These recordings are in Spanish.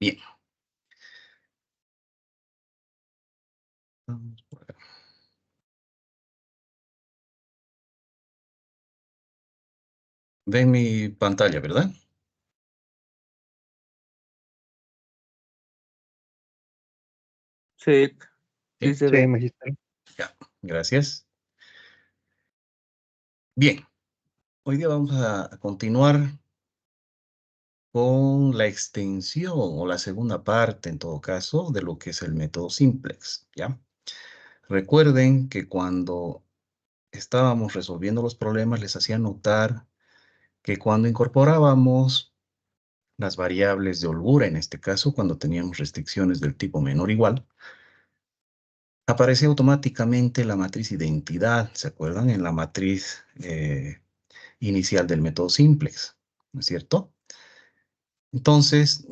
Bien. Vamos por acá. Ven mi pantalla, ¿verdad? Sí, sí Sí, se Sí, ve. magíster. ya. Gracias. Bien. Hoy día vamos a continuar con la extensión o la segunda parte, en todo caso, de lo que es el método simplex, ¿ya? Recuerden que cuando estábamos resolviendo los problemas, les hacía notar que cuando incorporábamos las variables de holgura, en este caso, cuando teníamos restricciones del tipo menor o igual, aparecía automáticamente la matriz identidad, ¿se acuerdan? En la matriz inicial del método simplex, ¿no es cierto? Entonces,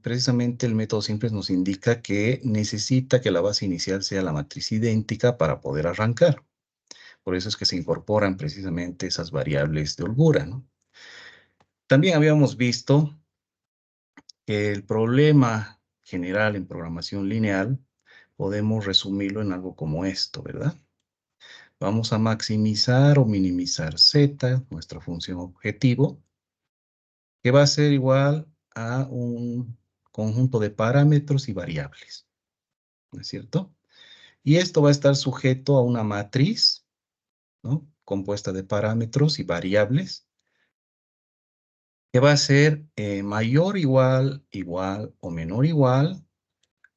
precisamente el método simplex nos indica que necesita que la base inicial sea la matriz idéntica para poder arrancar. Por eso es que se incorporan precisamente esas variables de holgura, ¿no? También habíamos visto que el problema general en programación lineal podemos resumirlo en algo como esto, ¿verdad? Vamos a maximizar o minimizar z, nuestra función objetivo, que va a ser igual a un conjunto de parámetros y variables, ¿no es cierto? Y esto va a estar sujeto a una matriz, ¿no? Compuesta de parámetros y variables, que va a ser mayor, igual, igual o menor igual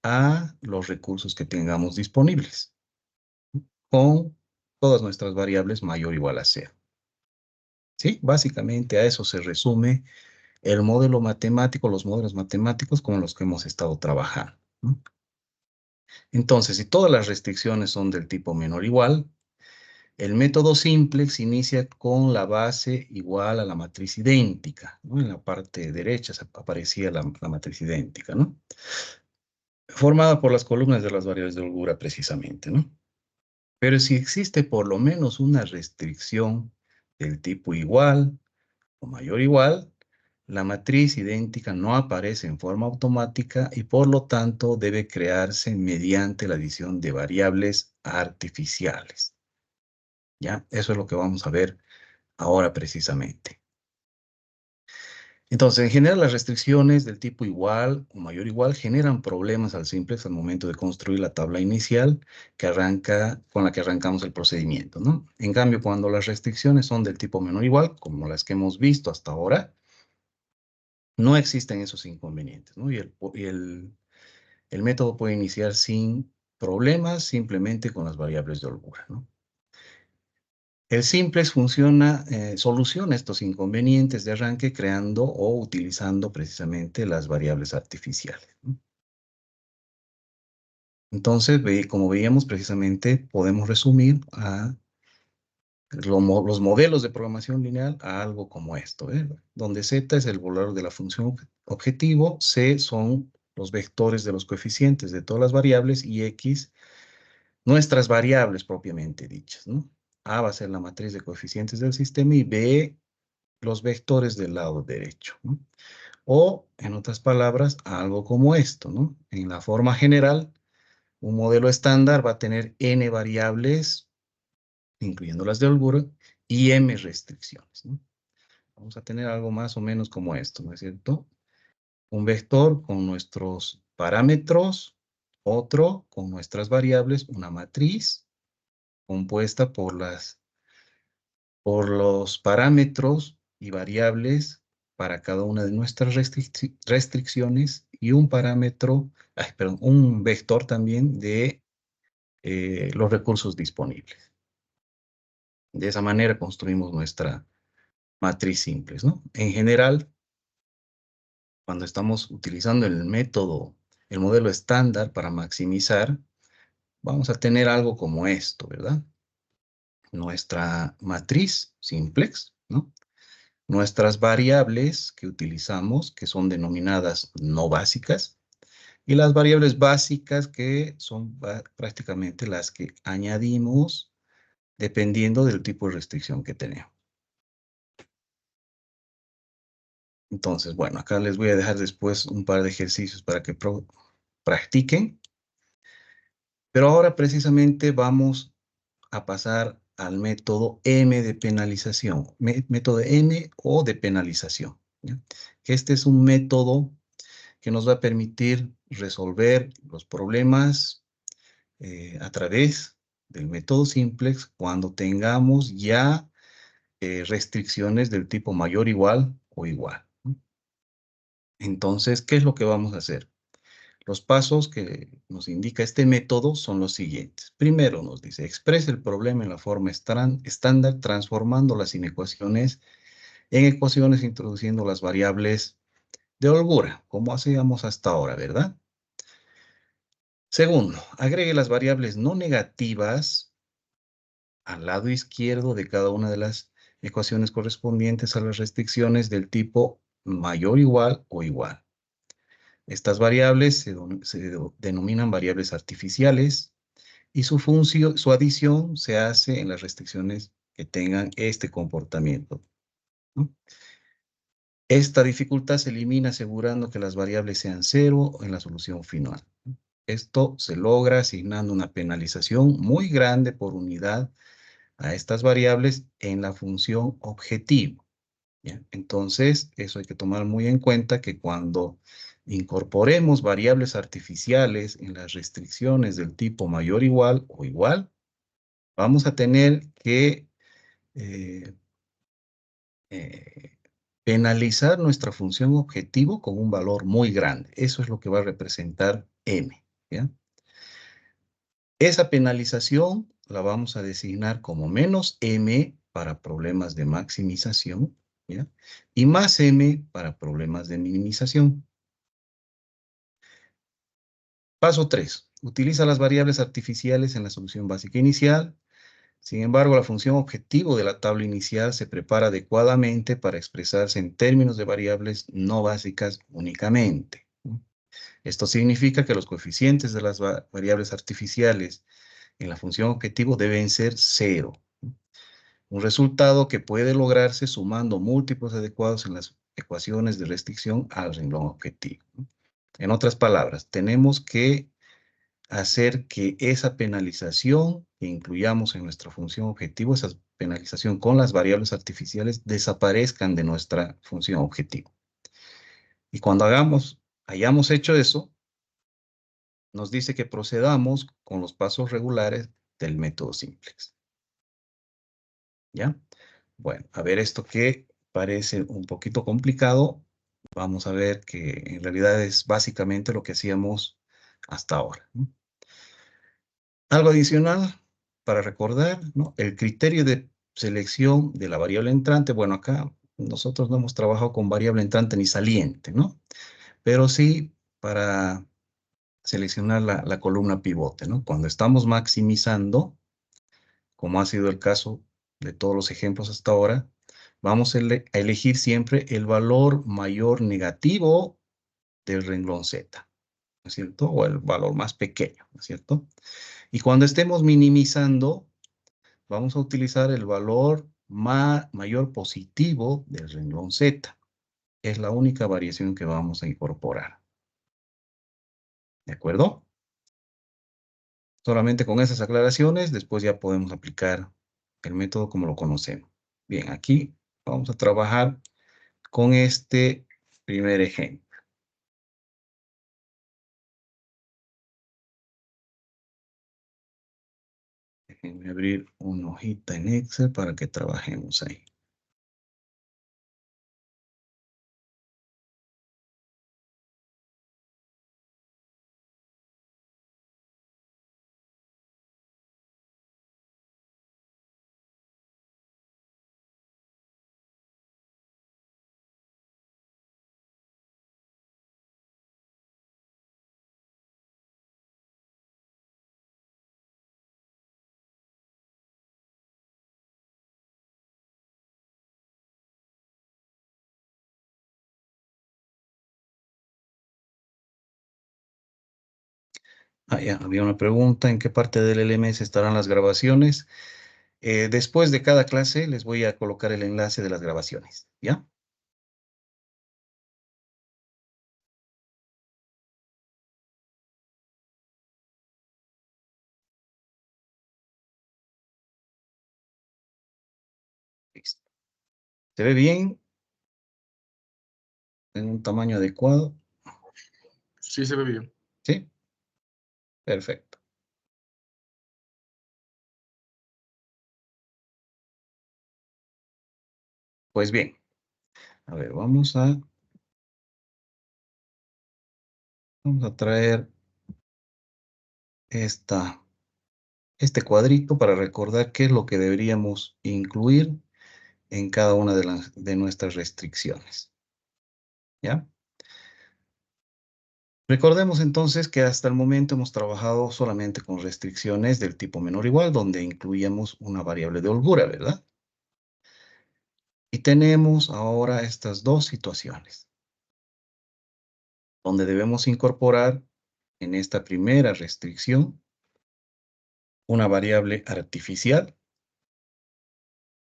a los recursos que tengamos disponibles, con todas nuestras variables mayor o igual a 0. ¿Sí? Básicamente a eso se resume el modelo matemático, los modelos matemáticos con los que hemos estado trabajando, ¿no? Entonces, si todas las restricciones son del tipo menor o igual, el método simplex inicia con la base igual a la matriz idéntica, ¿no? En la parte derecha aparecía la matriz idéntica, ¿no? Formada por las columnas de las variables de holgura precisamente, ¿no? Pero si existe por lo menos una restricción del tipo igual o mayor o igual, la matriz idéntica no aparece en forma automática y por lo tanto debe crearse mediante la adición de variables artificiales. ¿Ya? Eso es lo que vamos a ver ahora precisamente. Entonces, en general, las restricciones del tipo igual o mayor o igual generan problemas al simplex al momento de construir la tabla inicial con la que arrancamos el procedimiento, ¿no? En cambio, cuando las restricciones son del tipo menor o igual, como las que hemos visto hasta ahora, no existen esos inconvenientes, ¿no? El método puede iniciar sin problemas, simplemente con las variables de holgura, ¿no? El simplex soluciona estos inconvenientes de arranque creando o utilizando precisamente las variables artificiales, ¿no? Entonces, como veíamos precisamente, podemos resumir a los modelos de programación lineal a algo como esto, ¿eh? Donde z es el valor de la función objetivo, c son los vectores de los coeficientes de todas las variables y x nuestras variables propiamente dichas, ¿no? A va a ser la matriz de coeficientes del sistema y B los vectores del lado derecho, ¿no? O, en otras palabras, algo como esto, ¿no? En la forma general, un modelo estándar va a tener n variables, incluyendo las de holgura, y m restricciones, ¿no? Vamos a tener algo más o menos como esto, ¿no es cierto? Un vector con nuestros parámetros, otro con nuestras variables, una matriz compuesta por los parámetros y variables para cada una de nuestras restricciones y un un vector también de los recursos disponibles. De esa manera construimos nuestra matriz simples, ¿no? En general, cuando estamos utilizando el modelo estándar para maximizar, vamos a tener algo como esto, ¿verdad? Nuestra matriz simplex, ¿no? Nuestras variables que utilizamos, que son denominadas no básicas, y las variables básicas que son prácticamente las que añadimos dependiendo del tipo de restricción que tenemos. Entonces, bueno, acá les voy a dejar después un par de ejercicios para que practiquen. Pero ahora precisamente vamos a pasar al método M de penalización. Método M o de penalización, ¿ya? Este es un método que nos va a permitir resolver los problemas a través del método simplex cuando tengamos ya restricciones del tipo mayor, igual o igual, ¿no? Entonces, ¿qué es lo que vamos a hacer? Los pasos que nos indica este método son los siguientes. Primero nos dice, expresa el problema en la forma estándar transformando las inecuaciones en ecuaciones introduciendo las variables de holgura, como hacíamos hasta ahora, ¿verdad? Segundo, agregue las variables no negativas al lado izquierdo de cada una de las ecuaciones correspondientes a las restricciones del tipo mayor, igual o igual. Estas variables se denominan variables artificiales y su adición se hace en las restricciones que tengan este comportamiento, ¿no? Esta dificultad se elimina asegurando que las variables sean cero en la solución final. Esto se logra asignando una penalización muy grande por unidad a estas variables en la función objetivo, ¿ya? Entonces, eso hay que tomar muy en cuenta que cuando incorporemos variables artificiales en las restricciones del tipo mayor, igual o igual, vamos a tener que eh, eh, penalizar nuestra función objetivo con un valor muy grande. Eso es lo que va a representar M, ¿ya? Esa penalización la vamos a designar como menos M para problemas de maximización, ¿ya? Y más M para problemas de minimización. Paso 3. Utiliza las variables artificiales en la solución básica inicial. Sin embargo, la función objetivo de la tabla inicial se prepara adecuadamente para expresarse en términos de variables no básicas únicamente, ¿no? Esto significa que los coeficientes de las variables artificiales en la función objetivo deben ser cero, ¿no? Un resultado que puede lograrse sumando múltiplos adecuados en las ecuaciones de restricción al renglón objetivo, ¿no? En otras palabras, tenemos que hacer que esa penalización que incluyamos en nuestra función objetivo, esa penalización con las variables artificiales, desaparezcan de nuestra función objetivo. Y cuando hayamos hecho eso, nos dice que procedamos con los pasos regulares del método simplex. ¿Ya? Bueno, a ver, esto que parece un poquito complicado, vamos a ver que en realidad es básicamente lo que hacíamos hasta ahora, ¿no? Algo adicional para recordar, ¿no? El criterio de selección de la variable entrante, bueno, acá nosotros no hemos trabajado con variable entrante ni saliente, ¿no? Pero sí para seleccionar la columna pivote, ¿no? Cuando estamos maximizando, como ha sido el caso de todos los ejemplos hasta ahora, vamos a elegir siempre el valor mayor negativo del renglón Z, ¿no es cierto? O el valor más pequeño, ¿no es cierto? Y cuando estemos minimizando, vamos a utilizar el valor mayor positivo del renglón Z. Es la única variación que vamos a incorporar. ¿De acuerdo? Solamente con esas aclaraciones, después ya podemos aplicar el método como lo conocemos. Bien, aquí vamos a trabajar con este primer ejemplo. Déjenme abrir una hojita en Excel para que trabajemos ahí. Ah, ya, había una pregunta, ¿en qué parte del LMS estarán las grabaciones? Después de cada clase les voy a colocar el enlace de las grabaciones, ¿ya? ¿Se ve bien? ¿En un tamaño adecuado? Sí, se ve bien. ¿Sí? Perfecto. Pues bien, a ver, vamos a traer este cuadrito para recordar qué es lo que deberíamos incluir en cada una de nuestras restricciones. ¿Ya? Recordemos entonces que hasta el momento hemos trabajado solamente con restricciones del tipo menor o igual, donde incluíamos una variable de holgura, ¿verdad? Y tenemos ahora estas dos situaciones, donde debemos incorporar en esta primera restricción una variable artificial.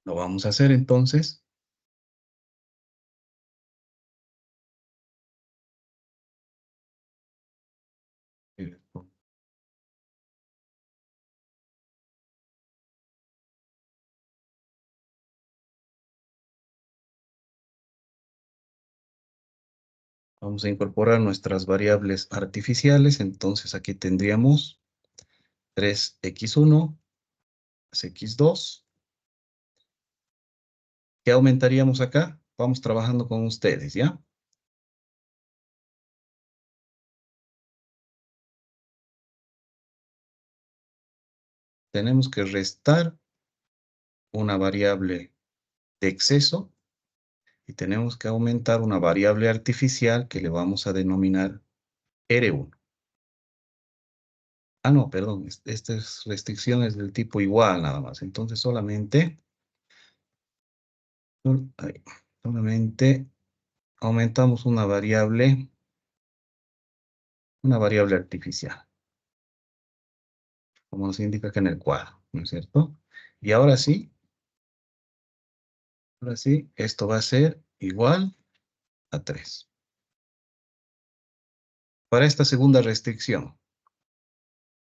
Lo vamos a hacer entonces. Vamos a incorporar nuestras variables artificiales. Entonces aquí tendríamos 3x1 más x2. ¿Qué aumentaríamos acá? Vamos trabajando con ustedes, ¿ya? Tenemos que restar una variable de exceso y tenemos que aumentar una variable artificial que le vamos a denominar R1. Ah, no, perdón, estas restricciones del tipo igual nada más. Entonces ahí, solamente aumentamos una variable artificial, como nos indica acá en el cuadro, ¿no es cierto? Y ahora sí, esto va a ser igual a 3. Para esta segunda restricción,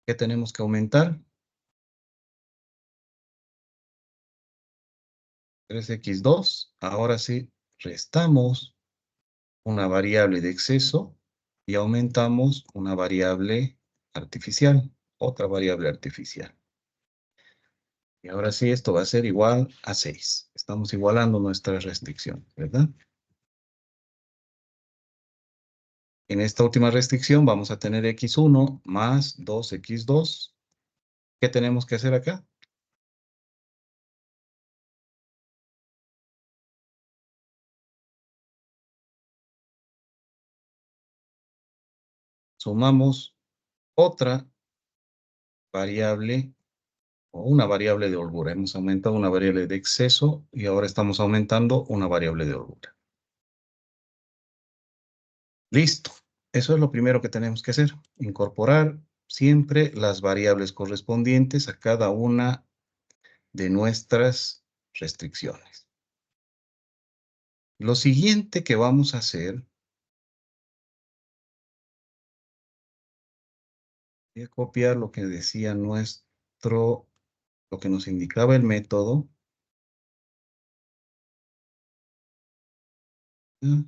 ¿qué tenemos que aumentar? 3x2. Ahora sí, restamos una variable de exceso y aumentamos una variable artificial, otra variable artificial. Y ahora sí, esto va a ser igual a 6. Estamos igualando nuestra restricción, ¿verdad? En esta última restricción vamos a tener x1 más 2x2. ¿Qué tenemos que hacer acá? Sumamos otra variable o una variable de holgura. Hemos aumentado una variable de exceso y ahora estamos aumentando una variable de holgura. Listo. Eso es lo primero que tenemos que hacer. Incorporar siempre las variables correspondientes a cada una de nuestras restricciones. Lo siguiente que vamos a hacer, voy a copiar lo que decía lo que nos indicaba el método. Ahí.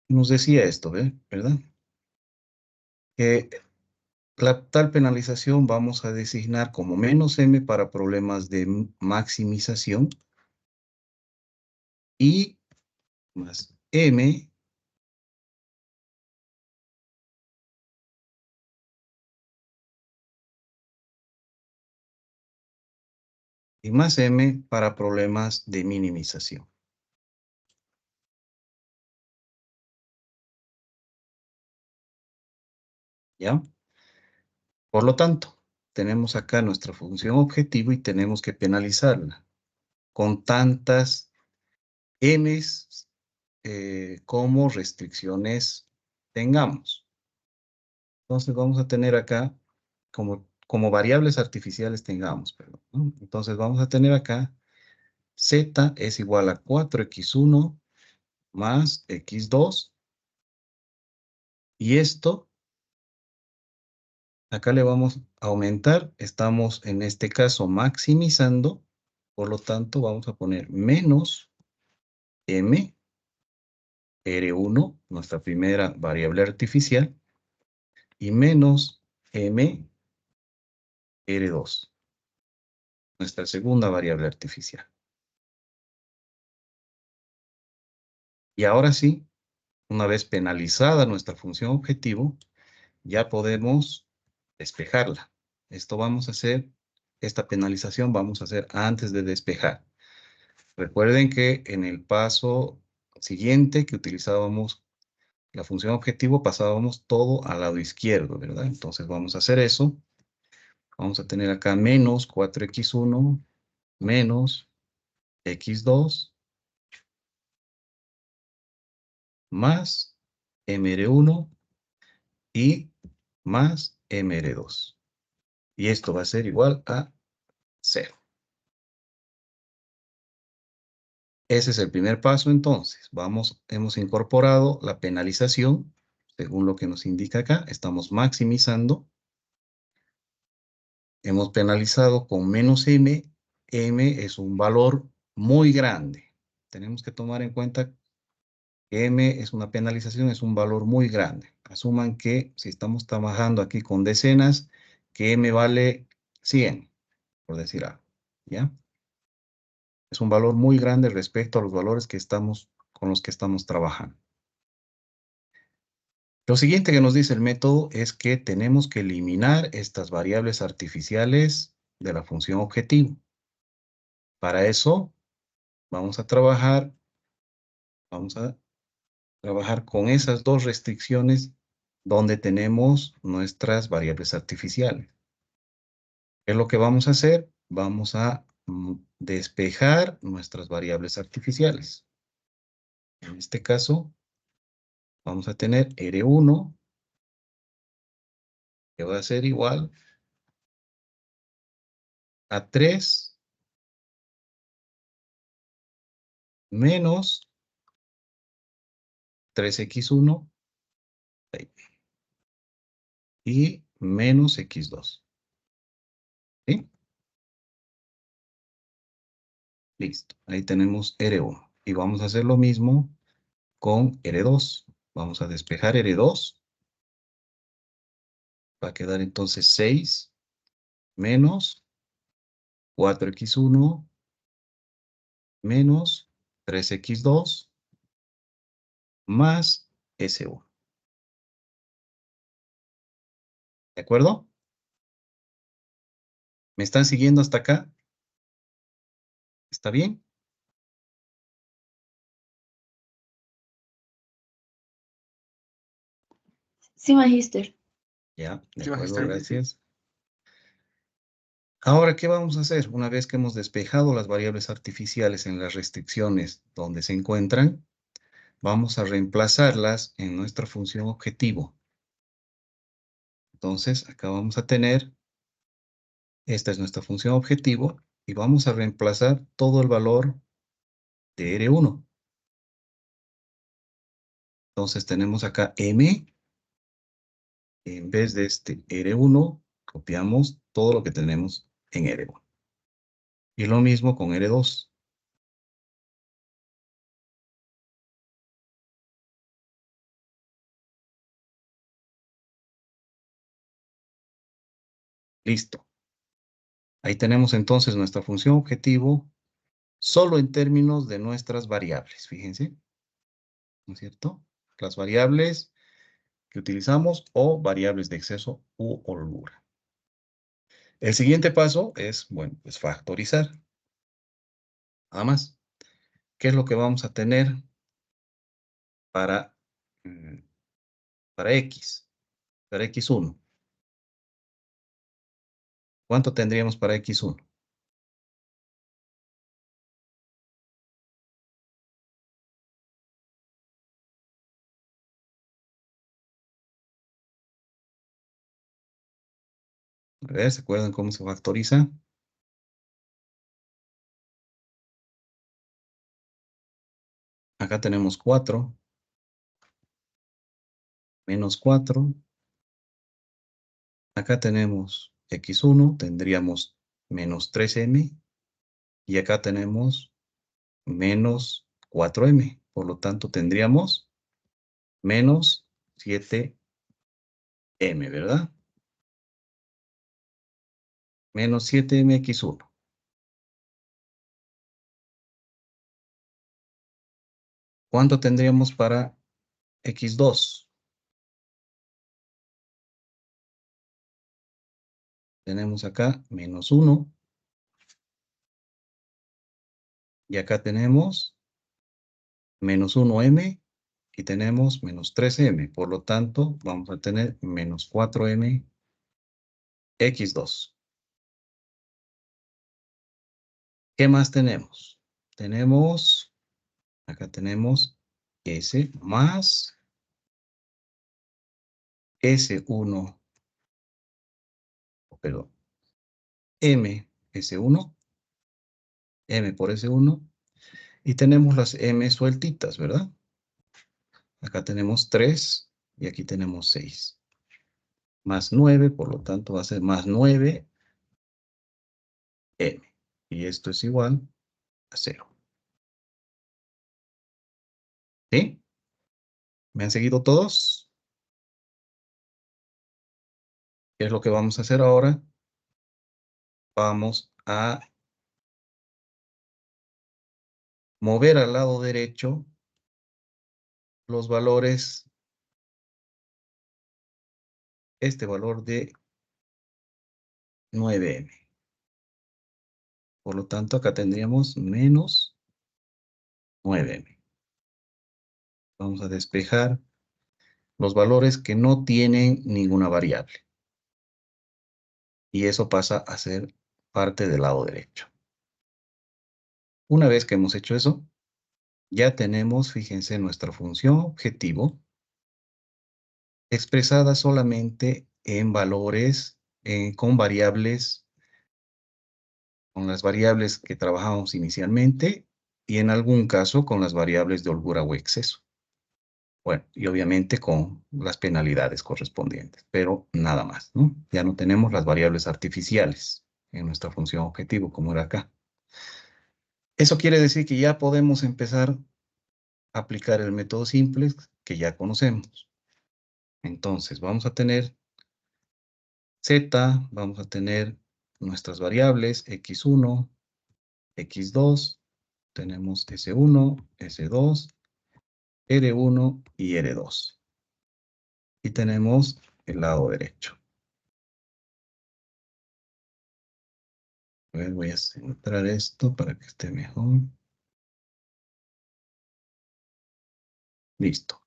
Nos decía esto, ¿verdad? Que la tal penalización vamos a designar como menos m para problemas de maximización y más m y más m para problemas de minimización. ¿Ya? Por lo tanto, tenemos acá nuestra función objetivo y tenemos que penalizarla con tantas m's como restricciones tengamos. Entonces vamos a tener acá, como variables artificiales tengamos, perdón, ¿no? Entonces vamos a tener acá z es igual a 4x1 más x2 y esto Acá le vamos a aumentar. Estamos en este caso maximizando. Por lo tanto, vamos a poner menos m, R1, nuestra primera variable artificial, y menos m, R2, nuestra segunda variable artificial. Y ahora sí, una vez penalizada nuestra función objetivo, ya podemos despejarla. Esto vamos a hacer, esta penalización vamos a hacer antes de despejar. Recuerden que en el paso siguiente que utilizábamos la función objetivo, pasábamos todo al lado izquierdo, ¿verdad? Entonces vamos a hacer eso. Vamos a tener acá menos 4x1 menos x2 más mr1 y más mr2. Y esto va a ser igual a 0. Ese es el primer paso, entonces. Hemos incorporado la penalización, según lo que nos indica acá. Estamos maximizando. Hemos penalizado con menos m. M es un valor muy grande. Tenemos que tomar en cuenta que m es una penalización, es un valor muy grande. Asuman que si estamos trabajando aquí con decenas, que m vale 100, por decir algo. ¿Ya? Es un valor muy grande respecto a los valores con los que estamos trabajando. Lo siguiente que nos dice el método es que tenemos que eliminar estas variables artificiales de la función objetivo. Para eso, vamos a trabajar con esas dos restricciones donde tenemos nuestras variables artificiales. ¿Qué es lo que vamos a hacer? Vamos a despejar nuestras variables artificiales. En este caso, vamos a tener R1, que va a ser igual a 3 menos 3x1 y menos x2. ¿Sí? Listo. Ahí tenemos R1. Y vamos a hacer lo mismo con R2. Vamos a despejar R2. Va a quedar entonces 6 menos 4x1 menos 3x2 más S1. ¿De acuerdo? ¿Me están siguiendo hasta acá? ¿Está bien? Sí, magíster. Ya, de Sí, acuerdo, magister. gracias. Ahora, ¿qué vamos a hacer? Una vez que hemos despejado las variables artificiales en las restricciones donde se encuentran, vamos a reemplazarlas en nuestra función objetivo. Entonces, acá vamos a tener, esta es nuestra función objetivo, y vamos a reemplazar todo el valor de R1. Entonces, tenemos acá M, en vez de este R1, copiamos todo lo que tenemos en R1. Y lo mismo con R2. Listo. Ahí tenemos entonces nuestra función objetivo solo en términos de nuestras variables. Fíjense, ¿no es cierto? Las variables que utilizamos o variables de exceso u holgura. El siguiente paso es, bueno, pues factorizar. Nada más. ¿Qué es lo que vamos a tener para, para X? Para X1. ¿Cuánto tendríamos para X1? A ver, ¿se acuerdan cómo se factoriza? Acá tenemos 4, menos 4, Acá tenemos x1, tendríamos menos 3m. Y acá tenemos menos 4m. Por lo tanto, tendríamos menos 7m, ¿verdad? Menos 7mx1. ¿Cuánto tendríamos para x2? Tenemos acá menos 1. Y acá tenemos menos 1m. Y tenemos menos 3m. Por lo tanto, vamos a tener menos 4m x2. ¿Qué más tenemos? Acá tenemos s más S1, perdón, M, S1, M por S1, y tenemos las M sueltitas, ¿verdad? Acá tenemos 3 y aquí tenemos 6. Más 9, por lo tanto va a ser más 9M. Y esto es igual a 0. ¿Sí? ¿Me han seguido todos? ¿Qué es lo que vamos a hacer ahora? Vamos a mover al lado derecho los valores, este valor de 9m. Por lo tanto, acá tendríamos menos 9m. Vamos a despejar los valores que no tienen ninguna variable. Y eso pasa a ser parte del lado derecho. Una vez que hemos hecho eso, ya tenemos, fíjense, nuestra función objetivo expresada solamente en valores, con variables, con las variables que trabajamos inicialmente y en algún caso con las variables de holgura o exceso. Bueno, y obviamente con las penalidades correspondientes, pero nada más, ¿no? Ya no tenemos las variables artificiales en nuestra función objetivo, como era acá. Eso quiere decir que ya podemos empezar a aplicar el método simple que ya conocemos. Entonces, vamos a tener z, vamos a tener nuestras variables x1, x2, tenemos s1, s2, r1 y r2. Y tenemos el lado derecho. A ver, voy a centrar esto para que esté mejor. Listo.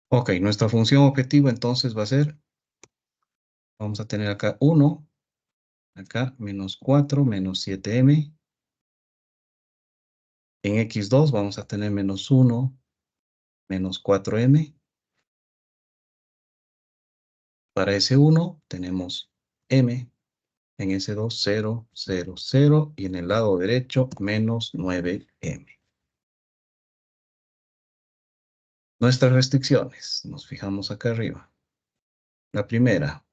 Ok, nuestra función objetivo entonces va a ser, vamos a tener acá 1, acá menos 4, menos 7m. En x2 vamos a tener menos 1, menos 4m. Para S1 tenemos m. En S2, 0, 0, 0. Y en el lado derecho, menos 9m. Nuestras restricciones. Nos fijamos acá arriba. La primera,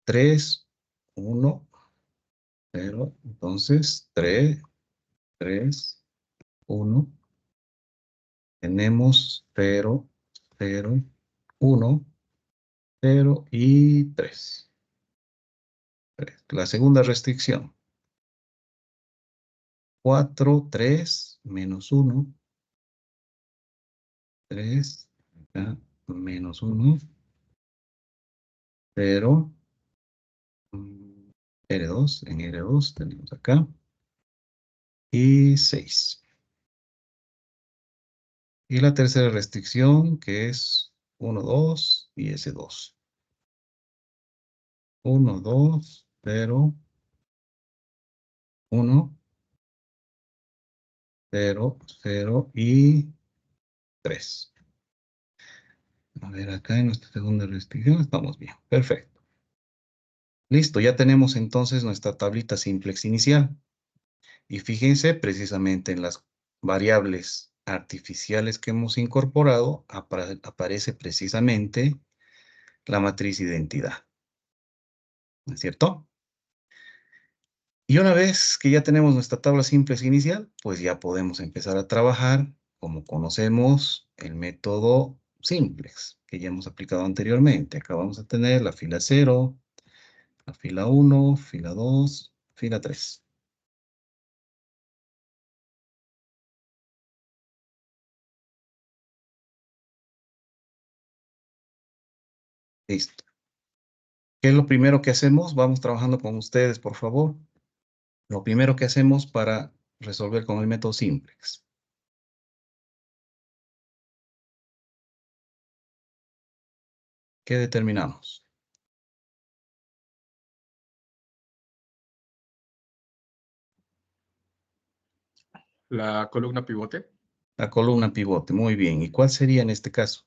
3, 1, 0. Entonces, 3, 3, 1. Tenemos 0, 0, 1, 0 y 3. La segunda restricción. 4, 3, menos 1. 3, acá, menos 1. 0. R2, en R2 tenemos acá. Y 6. Y la tercera restricción que es 1, 2 y S2. 1, 2, 0, 1, 0, 0 y 3. A ver, acá en nuestra segunda restricción estamos bien. Perfecto. Listo, ya tenemos entonces nuestra tablita simplex inicial. Y fíjense precisamente en las variables artificiales que hemos incorporado, aparece precisamente la matriz identidad. ¿No es cierto? Y una vez que ya tenemos nuestra tabla simplex inicial, pues ya podemos empezar a trabajar como conocemos el método simplex que ya hemos aplicado anteriormente. Acá vamos a tener la fila 0, la fila 1, fila 2, fila 3. Listo. ¿Qué es lo primero que hacemos? Vamos trabajando con ustedes, por favor. Lo primero que hacemos para resolver con el método simplex. ¿Qué determinamos? La columna pivote. La columna pivote. Muy bien. ¿Y cuál sería en este caso?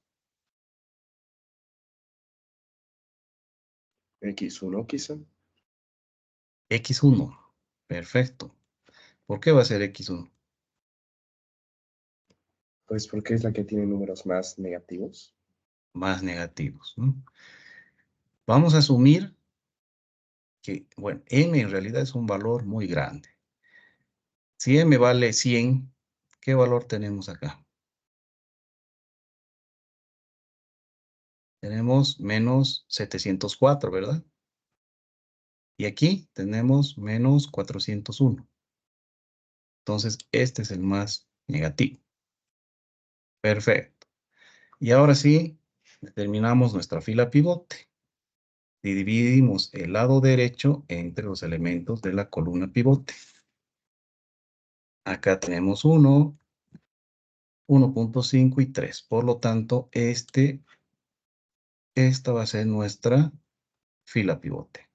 X1 quizá. X1. Perfecto. ¿Por qué va a ser X1? Pues porque es la que tiene números más negativos. Más negativos, ¿no? Vamos a asumir que, bueno, m en realidad es un valor muy grande. Si m vale 100, ¿qué valor tenemos acá? Tenemos menos 704, ¿verdad? Y aquí tenemos menos 401. Entonces, este es el más negativo. Perfecto. Y ahora sí, determinamos nuestra fila pivote. Y dividimos el lado derecho entre los elementos de la columna pivote. Acá tenemos 1, 1.5 y 3. Por lo tanto, esta va a ser nuestra fila pivote.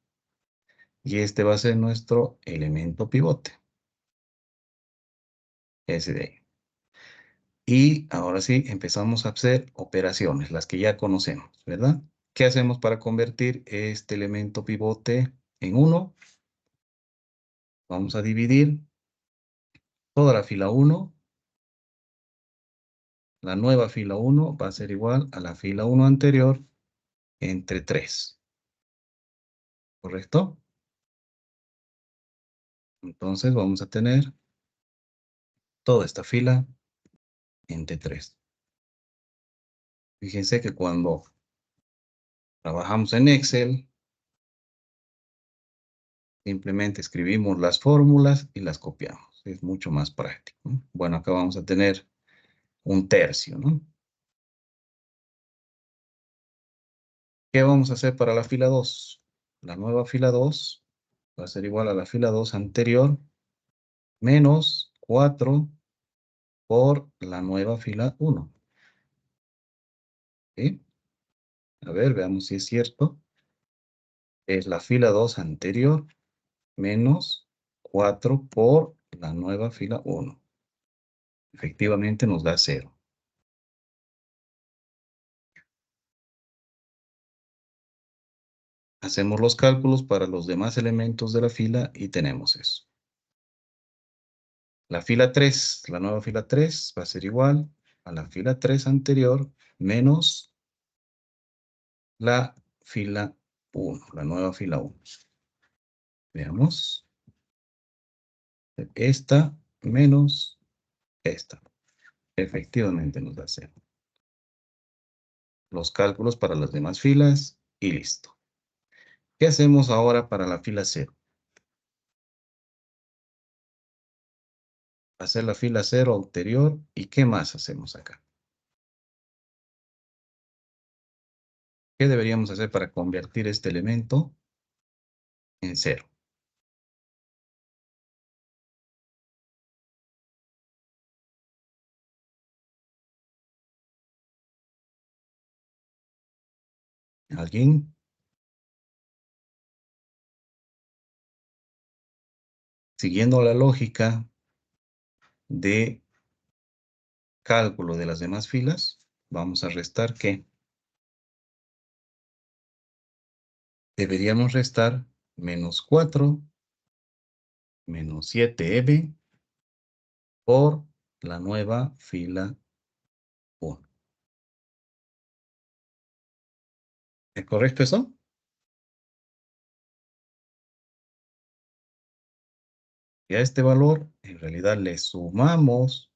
Y este va a ser nuestro elemento pivote. Ese de ahí. Y ahora sí, empezamos a hacer operaciones, las que ya conocemos, ¿verdad? ¿Qué hacemos para convertir este elemento pivote en 1? Vamos a dividir toda la fila 1. La nueva fila 1 va a ser igual a la fila 1 anterior entre 3. ¿Correcto? Entonces vamos a tener toda esta fila entre 3. Fíjense que cuando trabajamos en Excel, simplemente escribimos las fórmulas y las copiamos. Es mucho más práctico, ¿no? Bueno, acá vamos a tener 1/3, ¿no? ¿Qué vamos a hacer para la fila 2? La nueva fila 2 va a ser igual a la fila 2 anterior menos 4 por la nueva fila 1. ¿Sí? A ver, veamos si es cierto. Es la fila 2 anterior menos 4 por la nueva fila 1. Efectivamente nos da 0. Hacemos los cálculos para los demás elementos de la fila y tenemos eso. La fila 3, la nueva fila 3 va a ser igual a la fila 3 anterior menos la fila 1, la nueva fila 1. Veamos. Esta menos esta. Efectivamente nos da 0. Los cálculos para las demás filas y listo. ¿Qué hacemos ahora para la fila 0? Hacer la fila 0 anterior y ¿qué más hacemos acá? ¿Qué deberíamos hacer para convertir este elemento en 0? ¿Alguien? Siguiendo la lógica de cálculo de las demás filas, vamos a restar ¿qué? Deberíamos restar menos 4 menos 7m por la nueva fila 1. ¿Es correcto eso? Y a este valor, en realidad, le sumamos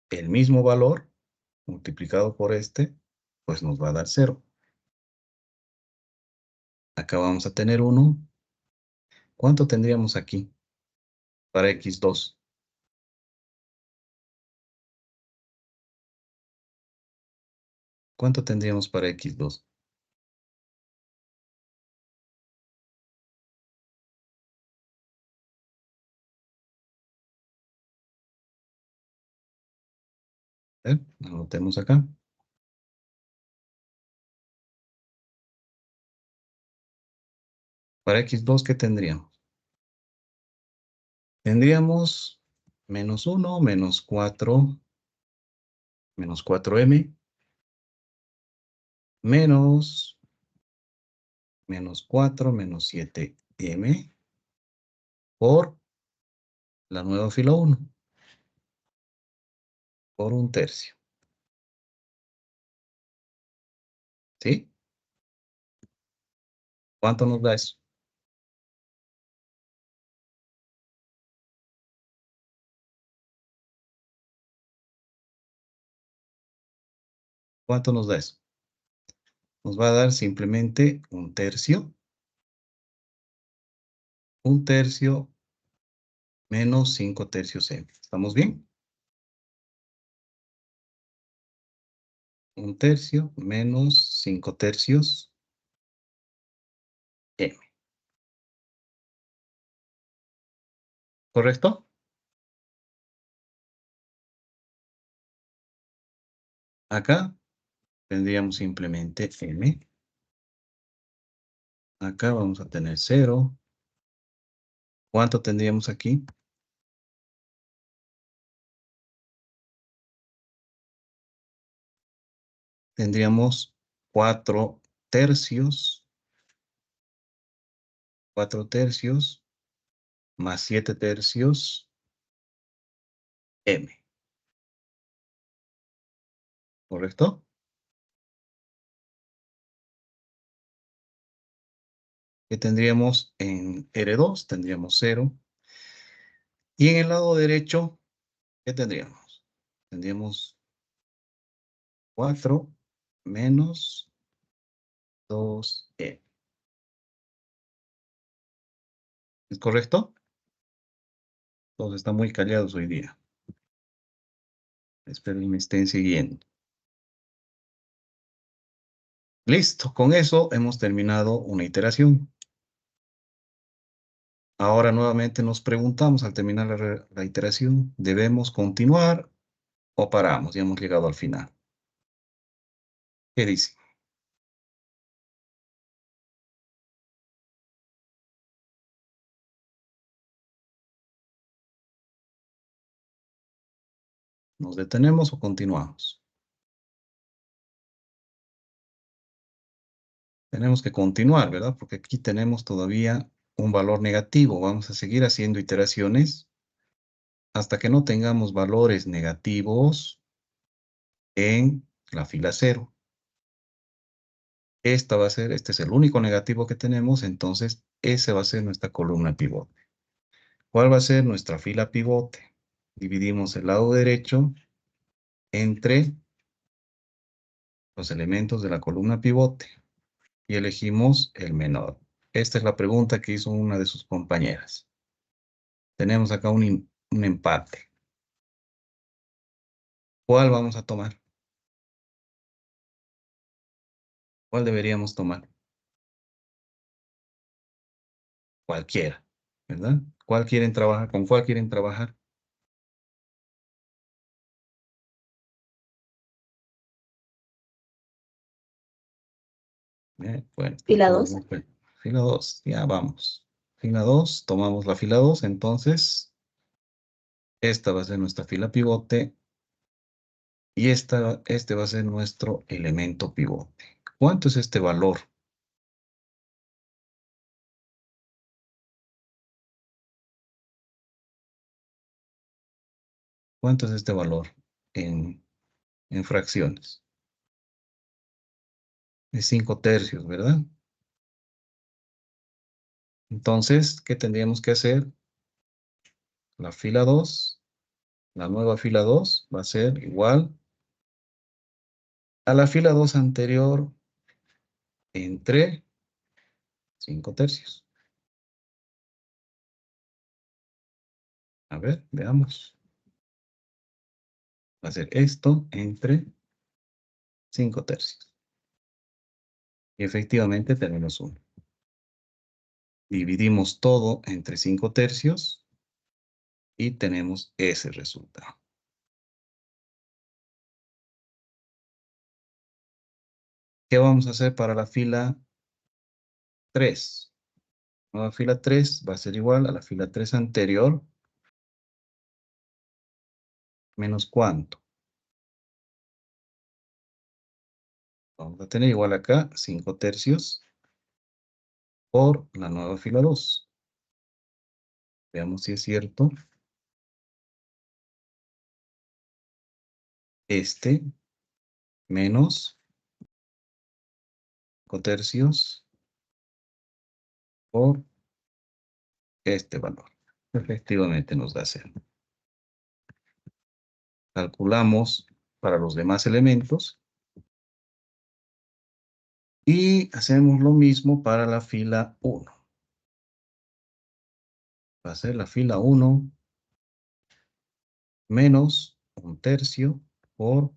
el mismo valor multiplicado por este, pues nos va a dar 0. Acá vamos a tener 1. ¿Cuánto tendríamos aquí para x2? ¿Cuánto tendríamos para x2? Anotemos acá. Para x2, ¿qué tendríamos? Tendríamos menos 1, menos 4, menos 4m, menos 4, menos 7m, por la nueva fila 1, por 1/3. ¿Sí? ¿Cuánto nos da eso? ¿Cuánto nos da eso? Nos va a dar simplemente 1/3. 1/3 menos 5/3 m. ¿Estamos bien? 1/3 menos 5/3 m. ¿Correcto? Acá tendríamos simplemente m. Acá vamos a tener 0. ¿Cuánto tendríamos aquí? Tendríamos 4/3. 4/3 más 7/3 m. ¿Correcto? ¿Qué tendríamos en R2? Tendríamos 0. Y en el lado derecho, ¿qué tendríamos? Tendríamos 4 menos 2m. ¿Es correcto? Todos están muy callados hoy día. Espero que me estén siguiendo. Listo, con eso hemos terminado una iteración. Ahora nuevamente nos preguntamos al terminar la iteración, ¿debemos continuar o paramos? Ya hemos llegado al final. ¿Qué dice? ¿Nos detenemos o continuamos? Tenemos que continuar, ¿verdad? Porque aquí tenemos todavía un valor negativo. Vamos a seguir haciendo iteraciones hasta que no tengamos valores negativos en la fila 0. Este es el único negativo que tenemos, entonces esa va a ser nuestra columna pivote. ¿Cuál va a ser nuestra fila pivote? Dividimos el lado derecho entre los elementos de la columna pivote y elegimos el menor. Esta es la pregunta que hizo una de sus compañeras. Tenemos acá un empate. ¿Cuál vamos a tomar? ¿Cuál deberíamos tomar? Cualquiera, ¿verdad? ¿Cuál quieren trabajar? ¿Con cuál quieren trabajar? Bueno, Fila 2. Fila 2, ya vamos. Fila 2, tomamos la fila 2, entonces esta va a ser nuestra fila pivote y este va a ser nuestro elemento pivote. ¿Cuánto es este valor? ¿Cuánto es este valor en fracciones? Es 5/3, ¿verdad? Entonces, ¿qué tendríamos que hacer? La fila 2, la nueva fila 2 va a ser igual a la fila 2 anterior entre 5/3. A ver, veamos. Va a ser esto entre 5/3. Y efectivamente tenemos 1. Dividimos todo entre 5/3 y tenemos ese resultado. ¿Qué vamos a hacer para la fila 3? La fila 3 va a ser igual a la fila 3 anterior menos ¿cuánto? Vamos a tener igual acá 5/3 por la nueva fila 2. Veamos si es cierto. Este menos 5/3 por este valor. Efectivamente nos da 0. Calculamos para los demás elementos. Y hacemos lo mismo para la fila 1. Va a ser la fila 1 menos 1/3 por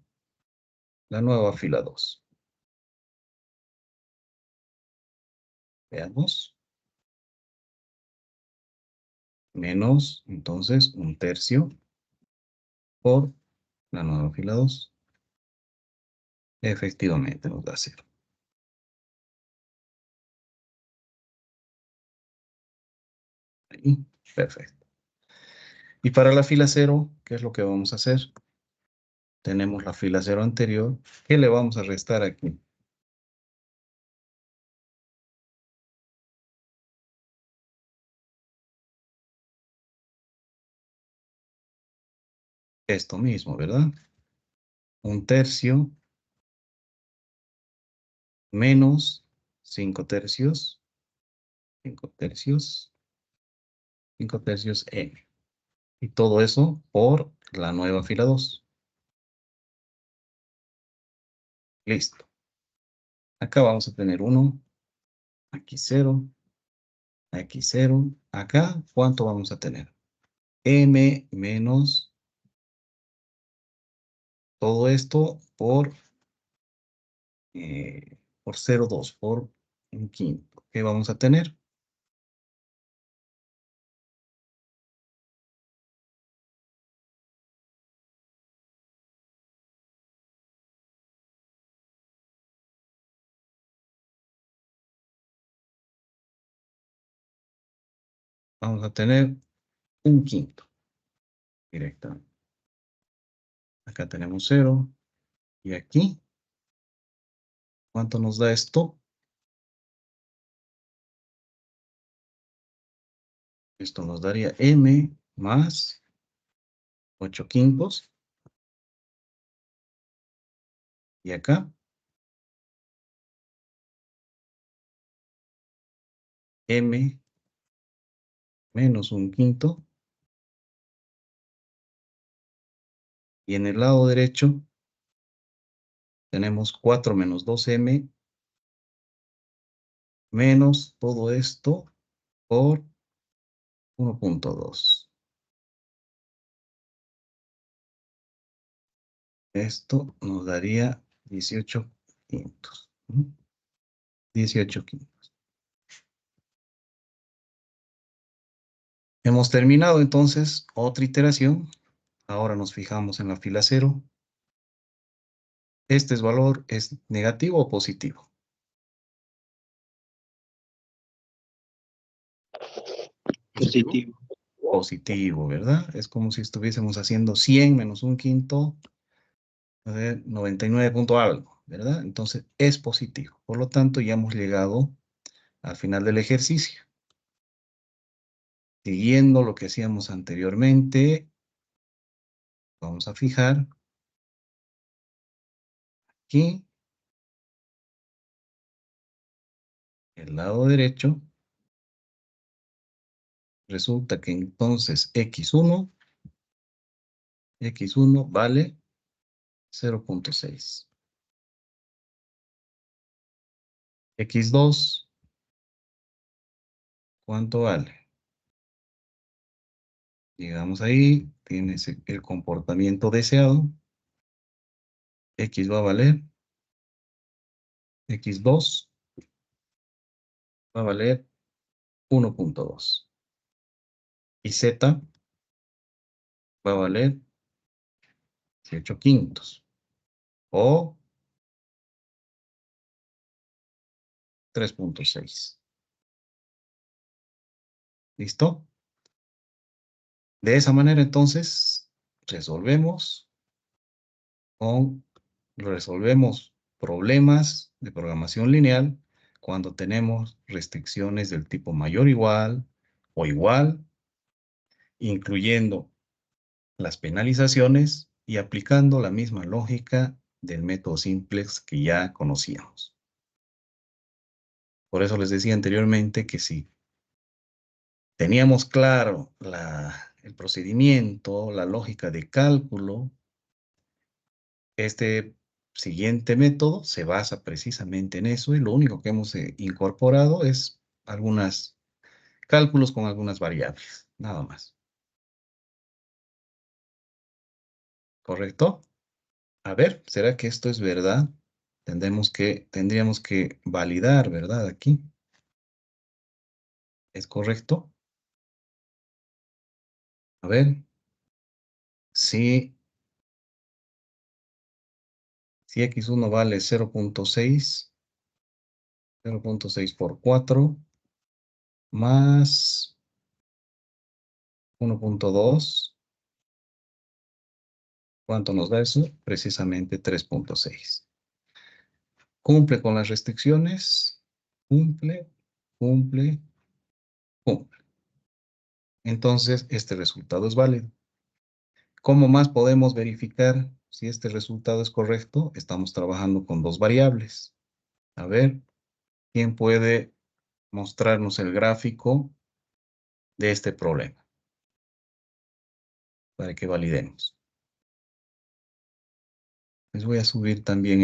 la nueva fila 2. Veamos. Menos, entonces, 1/3 por la nueva fila 2. Efectivamente nos da 0. Ahí, perfecto. Y para la fila 0, ¿qué es lo que vamos a hacer? Tenemos la fila 0 anterior. ¿Qué le vamos a restar aquí? Esto mismo, ¿verdad? 1/3 menos 5/3. 5/3. 5/3 m. Y todo eso por la nueva fila 2. Listo. Acá vamos a tener 1. Aquí 0. Aquí 0. Acá, ¿cuánto vamos a tener? M menos todo esto por 0,2, por 1/5. ¿Qué vamos a tener? Vamos a tener 1/5 directamente. Acá tenemos 0. Y aquí, ¿cuánto nos da esto? Esto nos daría m más 8/5. Y acá, m menos 1/5. Y en el lado derecho tenemos 4 menos 2m menos todo esto por 1.2. Esto nos daría 18/5. 18/5. Hemos terminado entonces otra iteración. Ahora nos fijamos en la fila 0. ¿Este valor es negativo o positivo? Positivo. Positivo, ¿verdad? Es como si estuviésemos haciendo 100 menos 1/5, a ver, 99 punto algo, ¿verdad? Entonces es positivo. Por lo tanto, ya hemos llegado al final del ejercicio. Siguiendo lo que hacíamos anteriormente, Vamos a fijar aquí el lado derecho. Resulta que entonces x1 vale 0.6. x2, ¿cuánto vale? Llegamos ahí, tienes el comportamiento deseado. X va a valer, x2 va a valer 1.2. Y z va a valer 18 quintos. O 3.6. ¿Listo? De esa manera, entonces, resolvemos problemas de programación lineal cuando tenemos restricciones del tipo mayor o igual, incluyendo las penalizaciones y aplicando la misma lógica del método simplex que ya conocíamos. Por eso les decía anteriormente que si teníamos claro el procedimiento, la lógica de cálculo, este siguiente método se basa precisamente en eso y lo único que hemos incorporado es algunos cálculos con algunas variables, nada más. ¿Correcto? A ver, ¿será que esto es verdad? Tendríamos que validar, ¿verdad? Aquí. ¿Es correcto? A ver. Si x1 vale 0.6, 0.6 por 4, más 1.2, ¿cuánto nos da eso? Precisamente 3.6. Cumple con las restricciones. Cumple, cumple, cumple. Entonces, este resultado es válido. ¿Cómo más podemos verificar si este resultado es correcto? Estamos trabajando con dos variables. A ver, ¿quién puede mostrarnos el gráfico de este problema? Para que validemos. Les voy a subir también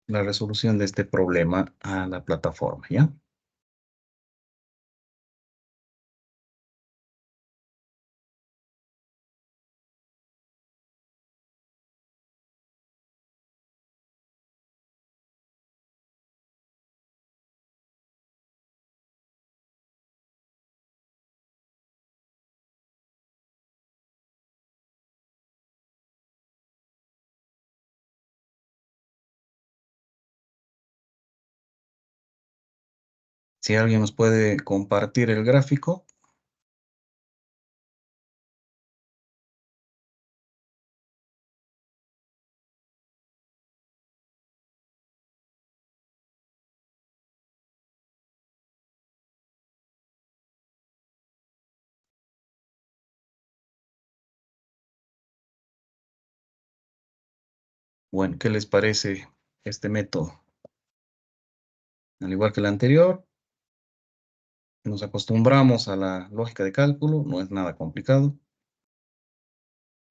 la resolución de este problema a la plataforma, ¿ya? Si alguien nos puede compartir el gráfico. Bueno, ¿qué les parece este método? Al igual que el anterior, nos acostumbramos a la lógica de cálculo, no es nada complicado.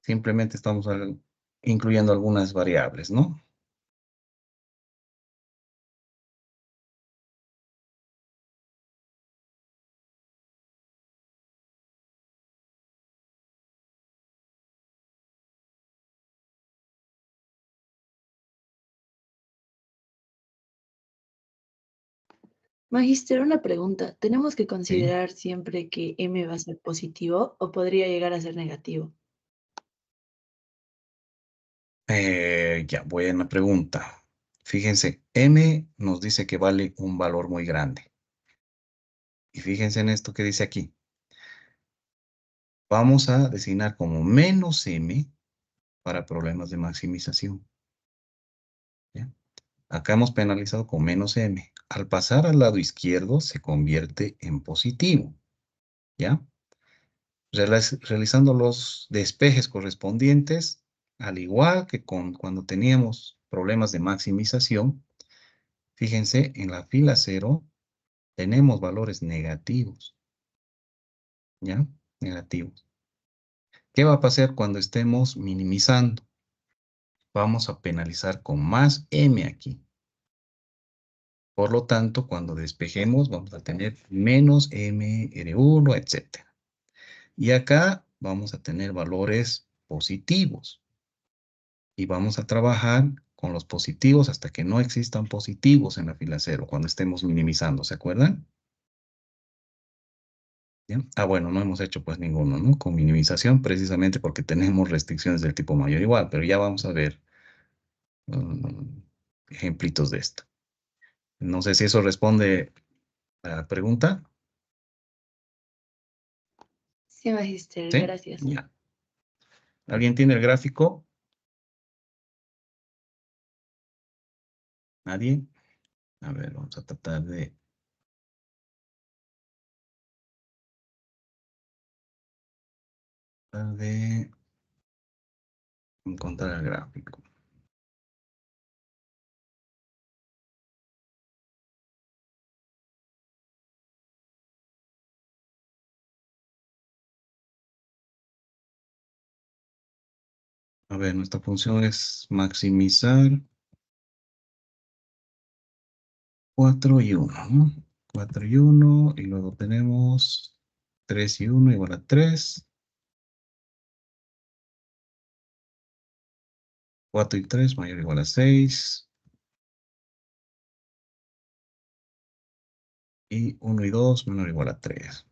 Simplemente estamos incluyendo algunas variables, ¿no? Magister, una pregunta. ¿Tenemos que Sí. considerar siempre que m va a ser positivo o podría llegar a ser negativo? Ya, buena pregunta. Fíjense, m nos dice que vale un valor muy grande. Y fíjense en esto que dice aquí. Vamos a designar como menos m para problemas de maximización. ¿Ya? Acá hemos penalizado con menos m. Al pasar al lado izquierdo se convierte en positivo. ¿Ya? Realizando los despejes correspondientes, al igual que cuando teníamos problemas de maximización, fíjense, en la fila 0 tenemos valores negativos, ¿ya? Negativos. ¿Qué va a pasar cuando estemos minimizando? Vamos a penalizar con más m aquí. Por lo tanto, cuando despejemos, vamos a tener menos m, R1, etc. Y acá vamos a tener valores positivos. Y vamos a trabajar con los positivos hasta que no existan positivos en la fila 0, cuando estemos minimizando, ¿se acuerdan? ¿Bien? Ah, bueno, no hemos hecho pues ninguno, ¿no? Con minimización, precisamente porque tenemos restricciones del tipo mayor o igual, pero ya vamos a ver ejemplitos de esto. No sé si eso responde a la pregunta. Sí, magíster, ¿Sí? gracias. Ya. ¿Alguien tiene el gráfico? ¿Nadie? A ver, vamos a tratar de... encontrar el gráfico. A ver, nuestra función es maximizar 4 y 1, ¿no? 4 y 1, y luego tenemos 3 y 1 igual a 3. 4 y 3 mayor o igual a 6. Y 1 y 2 menor o igual a 3.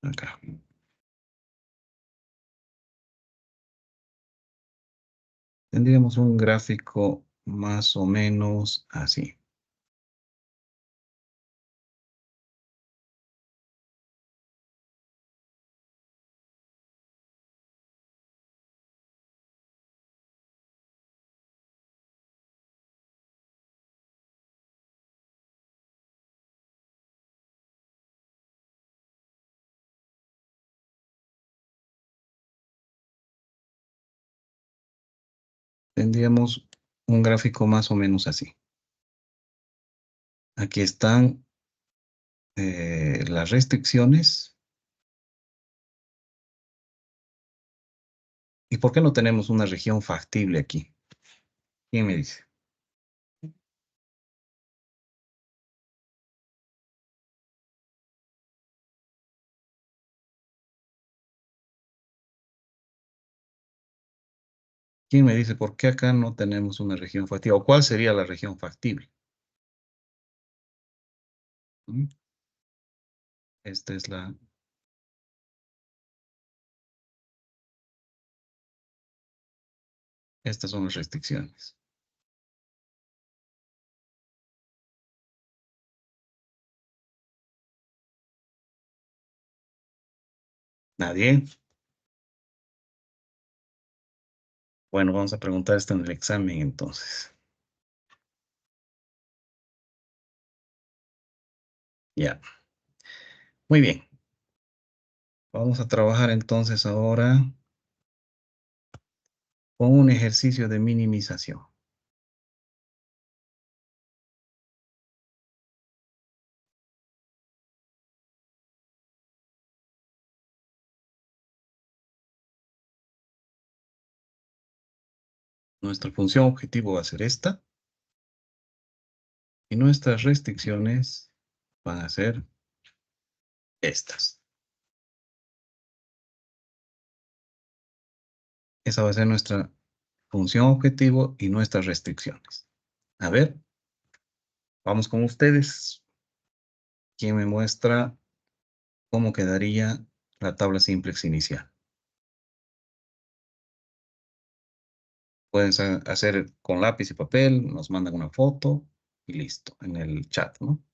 Acá. Tendríamos un gráfico más o menos así. Tendríamos un gráfico más o menos así. Aquí están las restricciones. ¿Y por qué no tenemos una región factible aquí? ¿Quién me dice? ¿Quién me dice por qué acá no tenemos una región factible? ¿O cuál sería la región factible? ¿Mm? Esta es la... Estas son las restricciones. ¿Nadie? Bueno, vamos a preguntar esto en el examen entonces. Ya. Muy bien. Vamos a trabajar entonces ahora con un ejercicio de minimización. Nuestra función objetivo va a ser esta. Y nuestras restricciones van a ser estas. Esa va a ser nuestra función objetivo y nuestras restricciones. A ver, vamos con ustedes. ¿Quién me muestra cómo quedaría la tabla simplex inicial? Pueden hacer con lápiz y papel, nos mandan una foto y listo, en el chat, ¿no?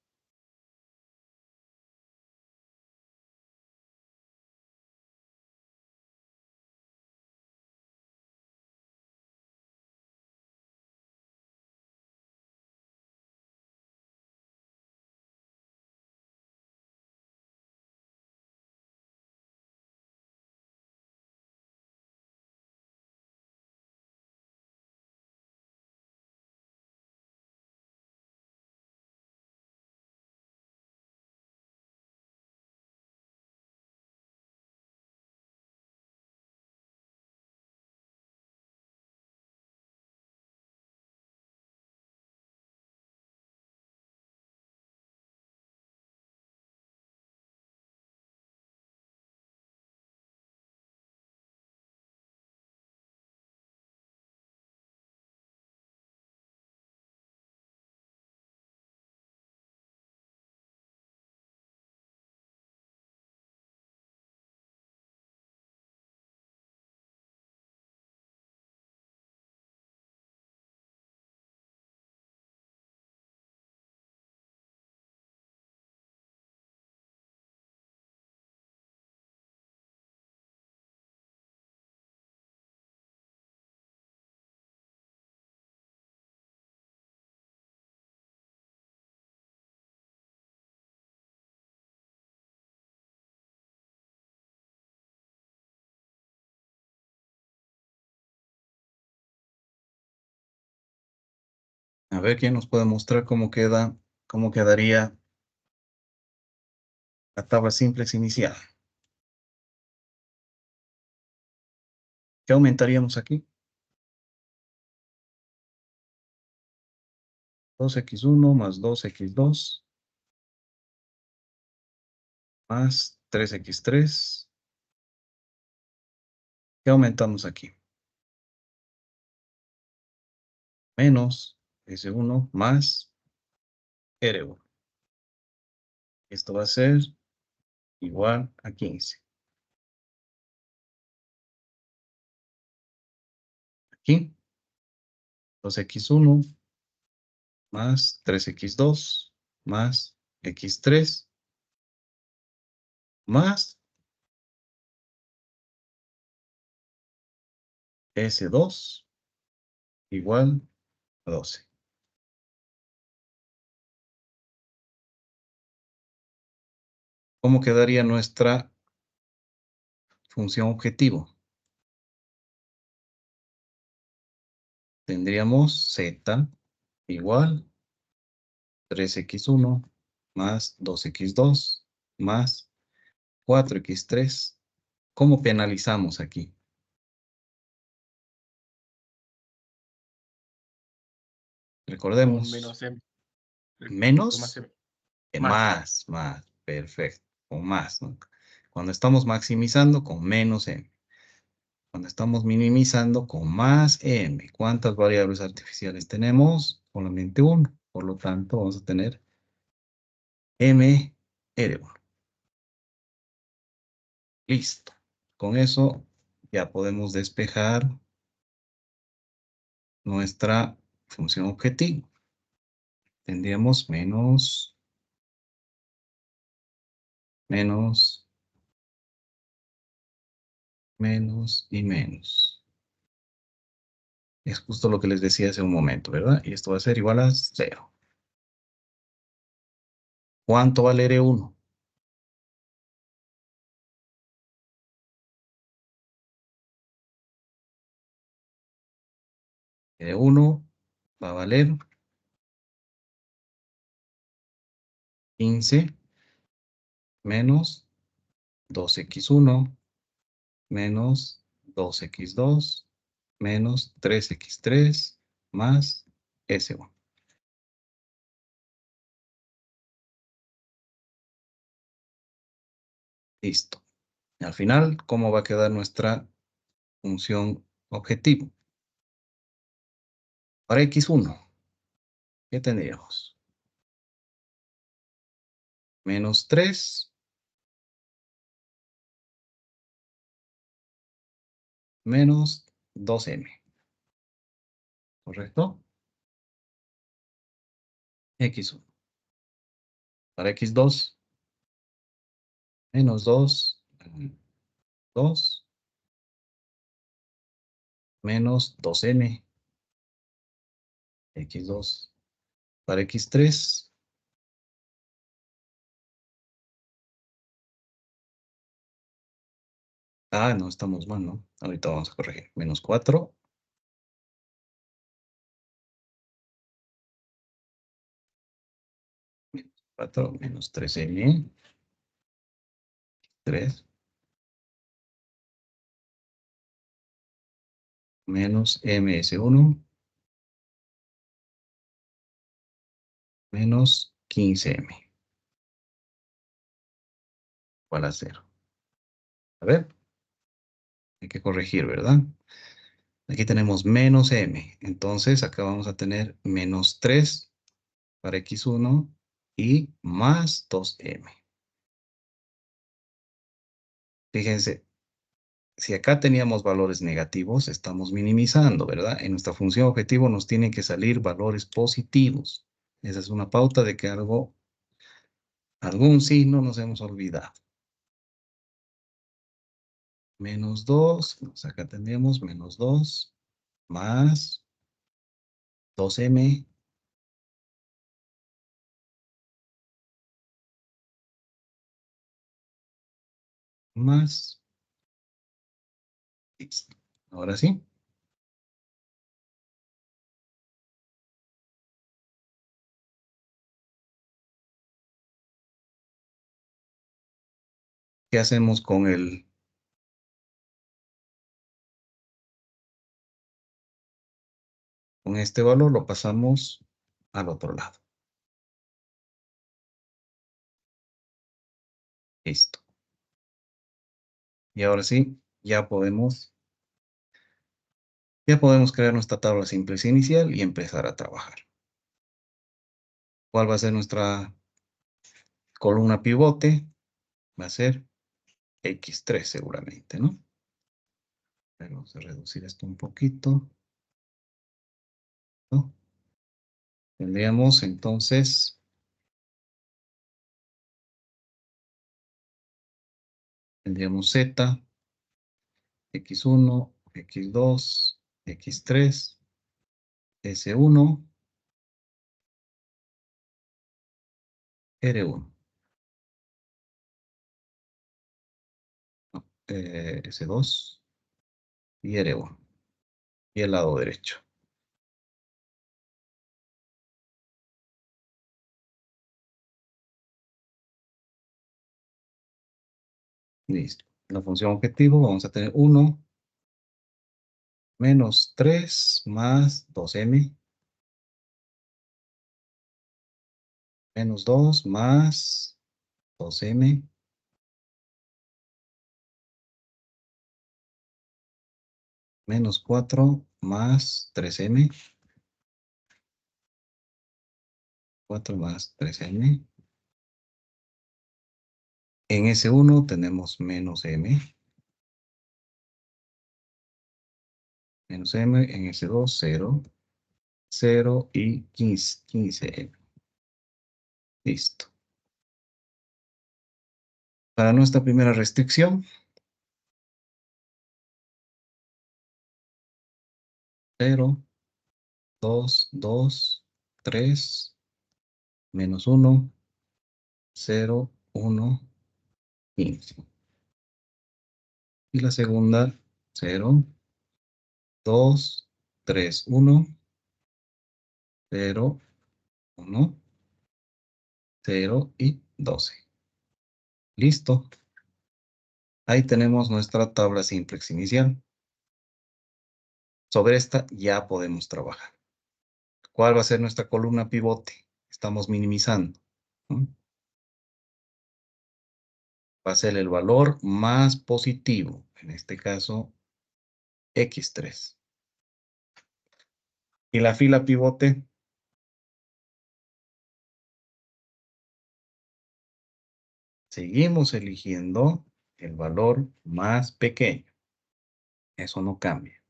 A ver, ¿quién nos puede mostrar cómo quedaría la tabla simplex inicial? ¿Qué aumentaríamos aquí? 2x1 más 2x2 más 3x3. ¿Qué aumentamos aquí? Menos S1 más R1. Esto va a ser igual a 15. Aquí, 2x1 más 3x2 más x3 más S2 igual a 12. ¿Cómo quedaría nuestra función objetivo? Tendríamos z igual 3x1 más 2x2 más 4x3. ¿Cómo penalizamos aquí? Recordemos. Menos M. Menos Más M. que Más. más. Perfecto. Con más, ¿no? Cuando estamos maximizando, con menos m. Cuando estamos minimizando, con más m. ¿Cuántas variables artificiales tenemos? Solamente uno. Por lo tanto, vamos a tener m R1. Listo. Con eso ya podemos despejar nuestra función objetivo. Tendríamos menos y menos. Es justo lo que les decía hace un momento, ¿verdad? Y esto va a ser igual a 0. ¿Cuánto vale R1? R1 va a valer 15 menos 2x1 menos 2x2 menos 3x3 más S1. Listo. Y al final, ¿cómo va a quedar nuestra función objetivo? Para x1, ¿qué tendríamos? Menos 3 menos 2m. ¿Correcto? X1. Para x2, menos 2, 2, menos 2m, x2. Para x3, no, estamos mal, ¿no? Ahorita vamos a corregir. Menos 4. Menos 4, menos 3m. 3. Menos ms1. Menos 15m. Igual a 0. A ver. Hay que corregir, ¿verdad? Aquí tenemos menos m. Entonces, acá vamos a tener menos 3 para x1 y más 2m. Fíjense, si acá teníamos valores negativos, estamos minimizando, ¿verdad? En nuestra función objetivo nos tienen que salir valores positivos. Esa es una pauta de que algún signo nos hemos olvidado. Menos 2, acá tendríamos menos 2 más 2m más. Listo. Ahora sí. ¿Qué hacemos con este valor? Lo pasamos al otro lado. Listo. Y ahora sí, ya podemos crear nuestra tabla simple inicial y empezar a trabajar. ¿Cuál va a ser nuestra columna pivote? Va a ser X3 seguramente, ¿no? Vamos a reducir esto un poquito, ¿no? Tendríamos entonces Z, X1, X2, X3, S1, R1. S2 y R1. Y el lado derecho. Listo. La función objetivo vamos a tener 1 menos 3 más 2m menos 2 más 2m menos 4 más 3m 4 más 3m. En S1 tenemos menos m. Menos m. En S2, 0. 0 y 15m. Listo. Para nuestra primera restricción, 0, 2, 2, 3, menos 1, 0, 1, 15. Y la segunda, 0, 2, 3, 1, 0, 1, 0 y 12. Listo. Ahí tenemos nuestra tabla simplex inicial. Sobre esta ya podemos trabajar. ¿Cuál va a ser nuestra columna pivote? Estamos minimizando, ¿no? Va a ser el valor más positivo. En este caso, X3. Y la fila pivote, seguimos eligiendo el valor más pequeño. Eso no cambia.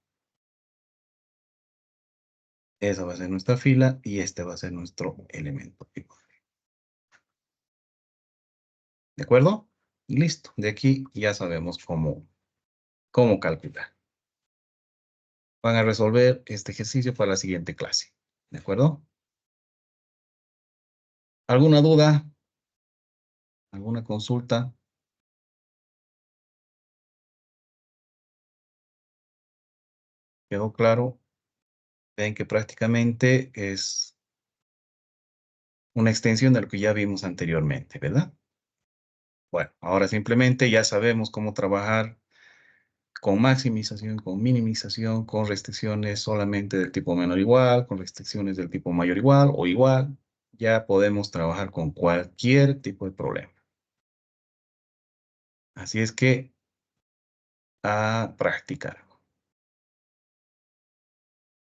Esa va a ser nuestra fila y este va a ser nuestro elemento pivote. ¿De acuerdo? Y listo. De aquí ya sabemos cómo calcular. Van a resolver este ejercicio para la siguiente clase. ¿De acuerdo? ¿Alguna duda? ¿Alguna consulta? ¿Quedó claro? Ven que prácticamente es una extensión de lo que ya vimos anteriormente, ¿verdad? Bueno, ahora simplemente ya sabemos cómo trabajar con maximización, con minimización, con restricciones solamente del tipo menor igual, con restricciones del tipo mayor igual o igual. Ya podemos trabajar con cualquier tipo de problema. Así es que a practicar.